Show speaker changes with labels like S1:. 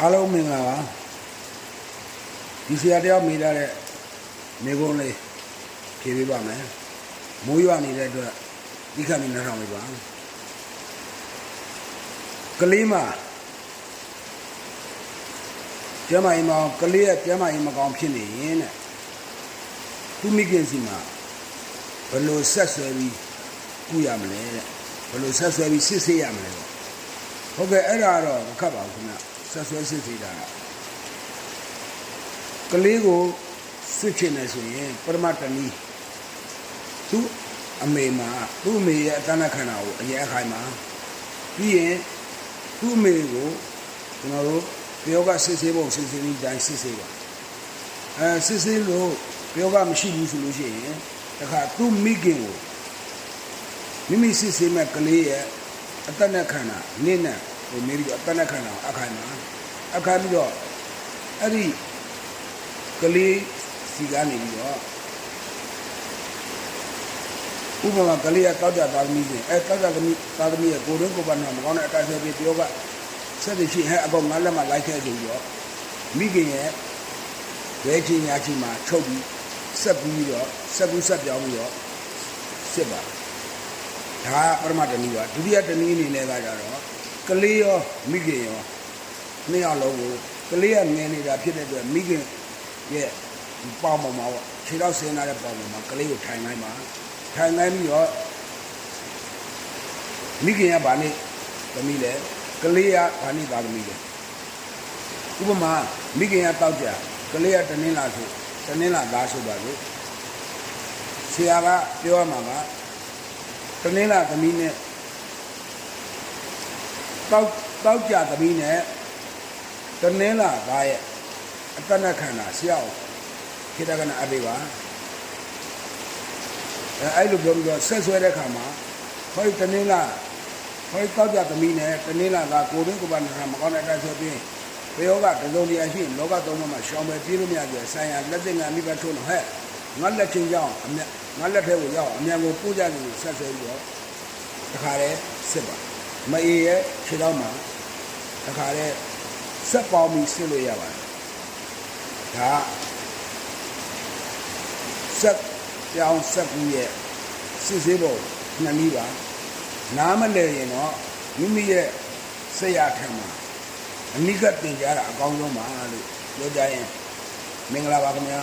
S1: အားလုံးမင်္ဂလာပါဒီဆရာတယောက်မိထားတဲ့နေကုန်းလေးဖြေပေးပါမယ်မိုးရွာနေတဲ့အတွက်ဒီခါနေနှထောင်ပေးပါကလေးမကျမအိမ်မောင်ကလေးရဲ့ကျမအိမ်မကောင်းဖြစ်နေရင်တဲ့သူမိခင်စီမှာဘယ်လိုဆက်ဆွဲပြီးကုရမလဲတဲ့ဘယ်လိုဆက်ဆွဲပြီးစစ်ဆေးရမလဲဟုတ်ကဲ့အဲ့ဒါတော့မခက်ပါဘူးခင်ဗျဆက်ဆွဲစစ်ဆေးတာကလေးကိုစစ်ချင်တယ်ဆိုရင်ပထမတနည်းသူ့အမေမှာသူ့အမေရဲ့အတန်းခန္ဓာကိုအရင်အခိုင်မှာပြီးရင်သူ့အမေကိုကျွန်တော်တို့ပြောကစစ်ဆေးဖို့စစ်ဆေးပြီးတိုင်းစစ်ဆေးပါစစ်ဆေးလို့ပြောကမရှိဘူးဆိုလို့ရှိရင်တခါသူ့မိခင်ကိုမိမိစစ်ဆေးမဲ့ကလေးရဲ့အတန်းခန္ဓာနင်းနဲ့ဟိုမေးပြီးတော့အတန်းခန္ဓာကိုအခိုင်မှာအခါပြီးတော့အဲ့ဒီကလေးစီကနေပြီးတော့ဥပမာကလေးကတောက်ကြသားသမီးချင်းတောက်ကြသမီးသားသမီးရဲ့ကိုယ်တွင်းကိုယ်ပါနဲ့မကောင်းတဲ့အတိုင်းဆက်ပြီးပြောကဆက်ပြီးရှိဟဲ့အကောင်ငါလက်မှာလိုက်ခဲ့ကြပြီးတော့မိခင်ရဲ့ဘဲချင်းညာချင်းမှာချုပ်ပြီးဆက်ပြီးတော့ဆက်ပြောင်းပြီးတော့စစ်ပါဒါပထမတနည်းပါဒုတိယတနည်းအနေနဲ့ကကြတော့ကလေးရောမိခင်ရောနှစ်ယောက်လုံးကိုကလေးကငယ်နေတာဖြစ်တဲ့အတွက်မိခင်ရဲ့ပေါင်ပေါ်မှာပေါ့ခြေတော့ဆင်းလာတဲ့ပေါင်ပေါ်မှာကလေးကိုထိုင်လိုက်ပါထိုင်လိုက်ပြီးတော့မိခင်ကဗာနေသမီးလေကလေးကဗာနေသားသမီးလေဥပမာမိခင်ကတောက်ကြကလေးကတနင်းလာဆိုတနင်းလာသားဆိုပါလို့ဆရာကပြောရမှာကတနင်းလာသမီးနဲ့တောက်ကြသမီးနဲ့တနင်းလာသားရဲ့အတဏခန္ဓာဆရာကိုခေတ္တကနာအပေးပါအဲ့လိုပြောပြီးတော့ဆက်ဆွဲတဲ့ခါမှာဟောဒီတနင်းလာဟောဒီတောက်ကြသမီးနဲ့တနင်းလာသားကိုရင်းကိုပါနေတာမကောင်းတဲ့အတိုင်းဆိုပြီးဘယောကတစုံတရာရှိရင်လောကသုံးပါးမှာရှောင်ပဲပြေးလို့မရကြဆိုင်ရာလက်သင်္ကမိဘထုံးတော့ဟဲ့ငါလက်ချင်းကြောင်းအမြတ်ငါလက်ထဲကိုရောက်အမြန်ကိုပို့ကြတယ်ဆက်ဆွဲပြီးတော့တခါတည်းစစ်ပါမအေးရဲ့ခြေတော့မှာတခါတည်းဆက်ပေါင်းပြီးစစ်လို့ရပါတယ်ဒါဆက်ပြောင်းဆက်ပြီးရဲ့စစ်ဆေးဖို့နှစ်နည်းပါနားမလဲရင်တော့မိမိရဲ့ဆက်ရထမ်းမှာအနိကတင်ကြတာအကောင်းဆုံးပါလို့ပြောကြရင်မင်္ဂလာပါခင်ဗျာ